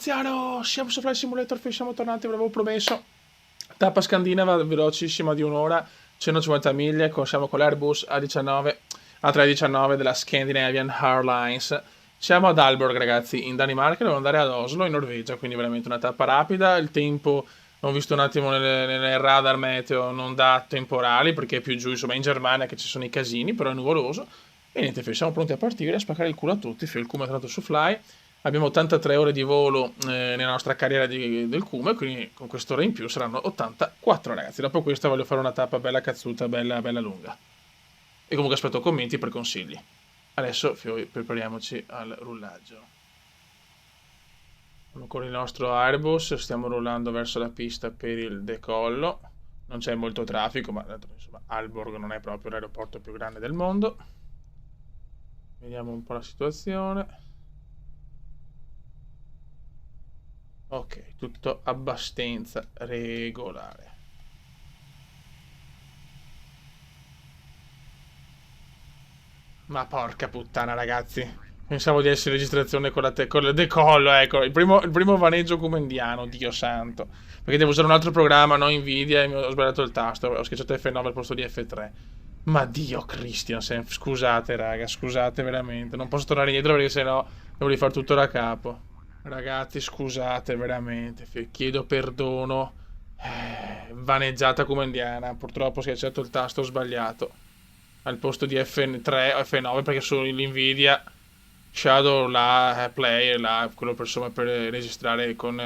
Graziano, siamo su Flight Simulator, siamo tornati, ve l'avevo promesso. Tappa scandinava velocissima di un'ora, 150 miglia, siamo con l'Airbus A319 della Scandinavian Airlines. Siamo ad Aalborg, ragazzi, in Danimarca, dobbiamo andare ad Oslo, in Norvegia, quindi veramente una tappa rapida. Il tempo, ho visto un attimo nel radar meteo, non dà temporali, perché è più giù, insomma, in Germania che ci sono i casini, però è nuvoloso. E niente, siamo pronti a partire, a spaccare il culo a tutti, il culo è entrato su Fly. Abbiamo 83 ore di volo nella nostra carriera del Cume, quindi con quest'ora in più saranno 84, ragazzi. Dopo questa voglio fare una tappa bella cazzuta, bella, bella lunga. E comunque aspetto commenti per consigli. Adesso prepariamoci al rullaggio. Con il nostro Airbus stiamo rullando verso la pista per il decollo. Non c'è molto traffico, ma insomma Aalborg non è proprio l'aeroporto più grande del mondo. Vediamo un po' la situazione. Ok, tutto abbastanza regolare. Ma porca puttana, ragazzi. Pensavo di essere in registrazione con il decollo, ecco. Il primo vaneggio comendiano, Dio santo. Perché devo usare un altro programma, no Nvidia, e ho sbagliato il tasto. Ho schiacciato F9 al posto di F3. Ma Dio Christian, scusate, raga, scusate veramente. Non posso tornare indietro perché sennò devo rifare tutto da capo. Ragazzi, scusate veramente. Chiedo perdono. Vaneggiata comendiana. Purtroppo ho schiacciato il tasto sbagliato al posto di F3 o F9 perché su l'Nvidia Shadow la Player, quello per registrare con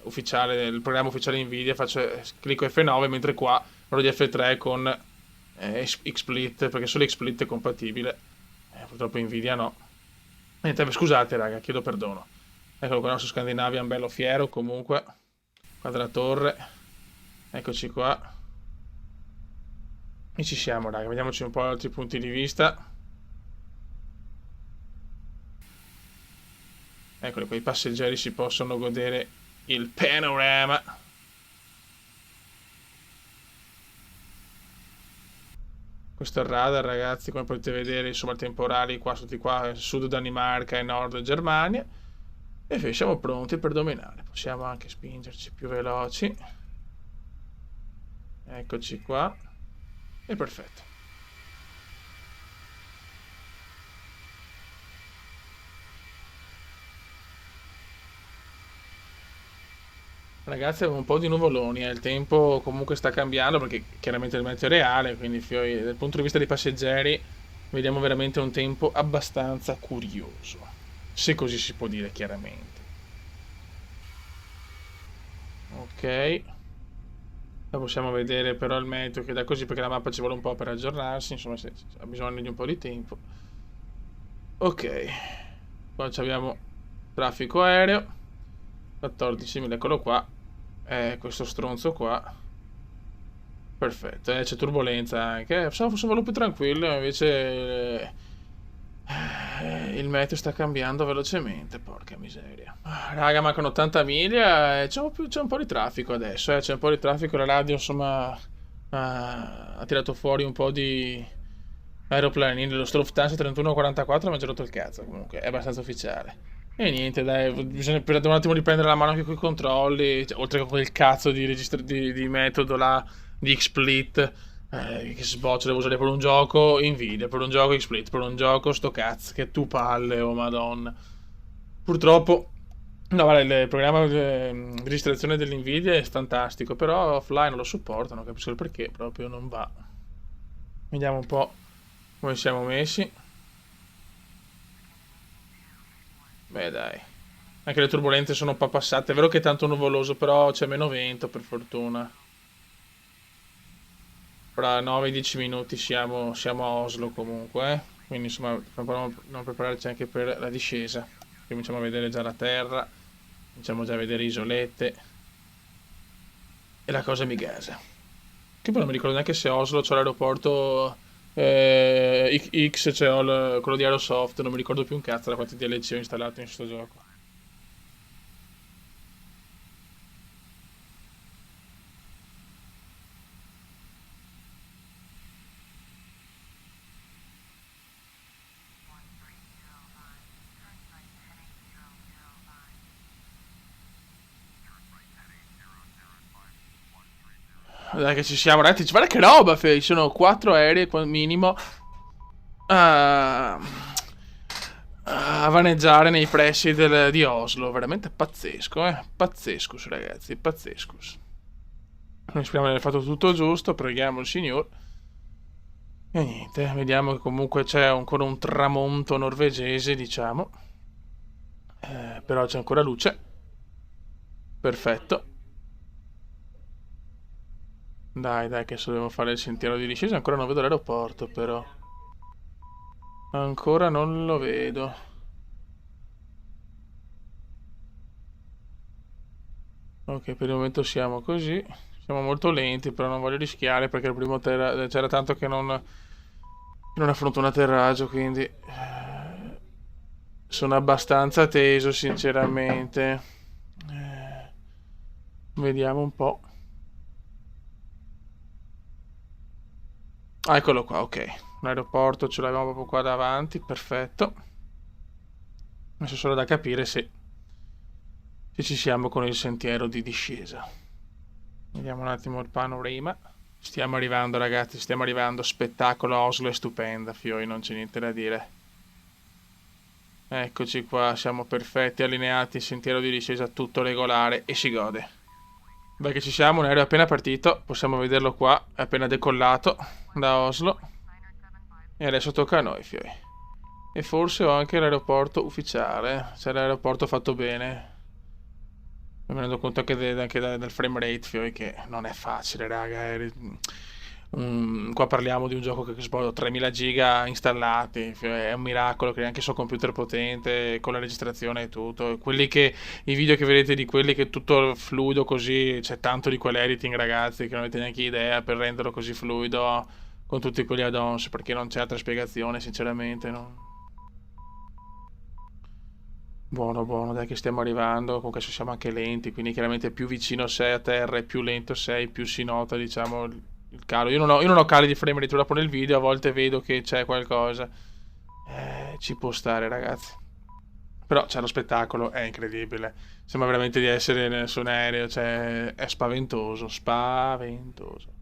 ufficiale il programma ufficiale Nvidia clicco F9 mentre qua quello di F3 con XSplit perché solo XSplit è compatibile. Purtroppo Nvidia no. Niente, scusate raga, chiedo perdono. Eccolo qua il nostro Scandinavian bello fiero comunque. Quadratorre. Eccoci qua. E ci siamo raga, vediamoci un po' altri punti di vista. Eccoli qua, i passeggeri si possono godere il panorama. Questo è il radar, ragazzi, come potete vedere, insomma, temporali qua, tutti qua, sud Danimarca e nord Germania. E siamo pronti per dominare. Possiamo anche spingerci più veloci. Eccoci qua. E perfetto. Ragazzi, avevo un po' di nuvoloni, il tempo comunque sta cambiando perché chiaramente il meteo è reale, quindi dal punto di vista dei passeggeri vediamo veramente un tempo abbastanza curioso, se così si può dire chiaramente. Ok, la possiamo vedere però il meteo che da così perché la mappa ci vuole un po' per aggiornarsi, insomma ha bisogno di un po' di tempo. Ok, qua abbiamo traffico aereo, 14.000, eccolo qua, questo stronzo qua. Perfetto, c'è turbolenza anche. Pensavo fosse un volo più tranquillo, invece il meteo sta cambiando velocemente, porca miseria. Raga, mancano 80 miglia e c'è un po' di traffico adesso, c'è un po' di traffico, la radio insomma ha tirato fuori un po' di aeroplanini, lo Lufthansa 3144 mi ha già rotto il cazzo comunque, è abbastanza ufficiale. E niente, dai, bisogna un attimo riprendere la mano anche con i controlli, cioè, oltre che quel cazzo di metodo là, di XSplit, che sboccia, devo usare per un gioco Nvidia, per un gioco XSplit, per un gioco sto cazzo, che tu palle, oh madonna. Purtroppo, no, guarda, il programma di registrazione dell'Nvidia è fantastico, però offline non lo supporta, non capisco il perché, proprio non va. Vediamo un po' come siamo messi. Beh, dai. Anche le turbulenze sono un po' passate. È vero che è tanto nuvoloso, però c'è meno vento, per fortuna. Fra 9-10 minuti siamo a Oslo comunque, eh. Quindi insomma, dobbiamo prepararci anche per la discesa. Cominciamo a vedere già la terra, cominciamo già a vedere isolette. E la cosa mi gasa. Che poi non mi ricordo neanche se a Oslo c'è l'aeroporto X, c'è quello di Aerosoft, non mi ricordo più un cazzo da quanti DLC ho installato in questo gioco. Dai che ci siamo, ragazzi. Guarda che roba, Fei. Sono 4 aerei minimo a vaneggiare nei pressi di Oslo. Veramente pazzesco, pazzesco, ragazzi, pazzesco. Noi speriamo di aver fatto tutto giusto. Preghiamo il Signore. E niente, vediamo che comunque c'è ancora un tramonto norvegese, diciamo. Però c'è ancora luce. Perfetto. Dai, che adesso devo fare il sentiero di discesa. Ancora non vedo l'aeroporto, però. Ancora non lo vedo. Ok, per il momento siamo così. Siamo molto lenti, però non voglio rischiare perché il primo c'era tanto che non affronto un atterraggio, quindi sono abbastanza teso, sinceramente. Vediamo un po'. Ah, eccolo qua, ok. L'aeroporto ce l'abbiamo proprio qua davanti, perfetto. Adesso solo da capire se ci siamo con il sentiero di discesa. Vediamo un attimo il panorama. Stiamo arrivando, ragazzi, stiamo arrivando. Spettacolo, Oslo è stupenda, fioi, non c'è niente da dire. Eccoci qua, siamo perfetti, allineati, sentiero di discesa tutto regolare e si gode. Beh, che ci siamo, un aereo è appena partito, possiamo vederlo qua, è appena decollato da Oslo. E adesso tocca a noi, fioi. E forse ho anche l'aeroporto ufficiale, c'è l'aeroporto fatto bene. Mi rendo conto anche del frame rate, fioi, che non è facile, raga. Qua parliamo di un gioco che ha 3000 giga installati, è un miracolo che anche sul computer potente, con la registrazione e tutto. I video che vedete di quelli che è tutto fluido così, c'è tanto di quell'editing, ragazzi, che non avete neanche idea per renderlo così fluido con tutti quegli add-ons, perché non c'è altra spiegazione, sinceramente, no? Buono, buono, dai che stiamo arrivando, comunque adesso siamo anche lenti, quindi chiaramente più vicino sei a terra e più lento sei, più si nota, diciamo, il calo. Io non ho cali di frame rate dopo nel video, a volte vedo che c'è qualcosa. Ci può stare, ragazzi. Però c'è lo spettacolo, è incredibile. Sembra veramente di essere su un aereo, cioè è spaventoso, spaventoso.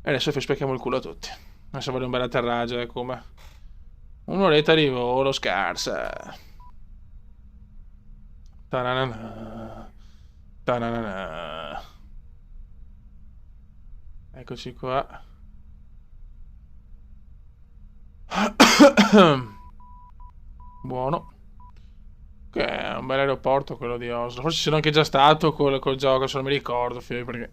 E adesso specchiamo il culo a tutti. Adesso voglio un bel atterraggio, è come un'oretta di volo scarsa. Ta-na-na-na. Ta-na-na-na. Eccoci qua. Buono. Che è un bel aeroporto quello di Oslo. Forse sono anche già stato col gioco, se non mi ricordo, perché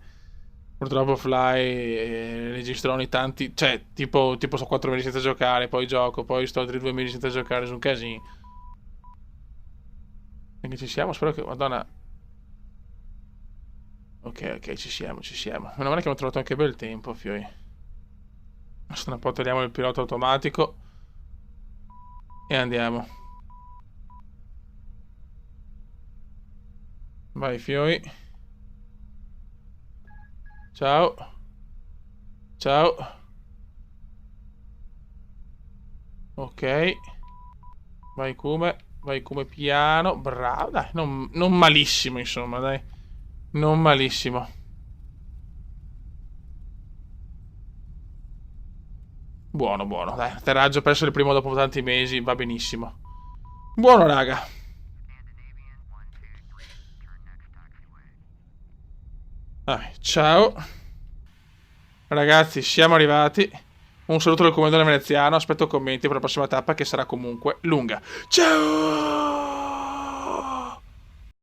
purtroppo Fly registrò ogni tanti. Cioè, tipo sto 4 mesi senza giocare, poi gioco, poi sto altri 2 mesi senza giocare, su un casino. E che ci siamo? Spero che. Madonna. Ok, ci siamo, ci siamo. Meno male che abbiamo trovato anche bel tempo, fioi. Adesso un po' togliamo il pilota automatico. E andiamo. Vai, fioi. Ciao. Ciao. Ok. Vai come piano. Bravo, dai, non malissimo, insomma, dai. Non malissimo. Buono, buono, dai. Atterraggio presso il primo dopo tanti mesi, va benissimo. Buono, raga. Dai, ciao. Ragazzi, siamo arrivati. Un saluto dal comandante veneziano. Aspetto commenti per la prossima tappa che sarà comunque lunga. Ciao!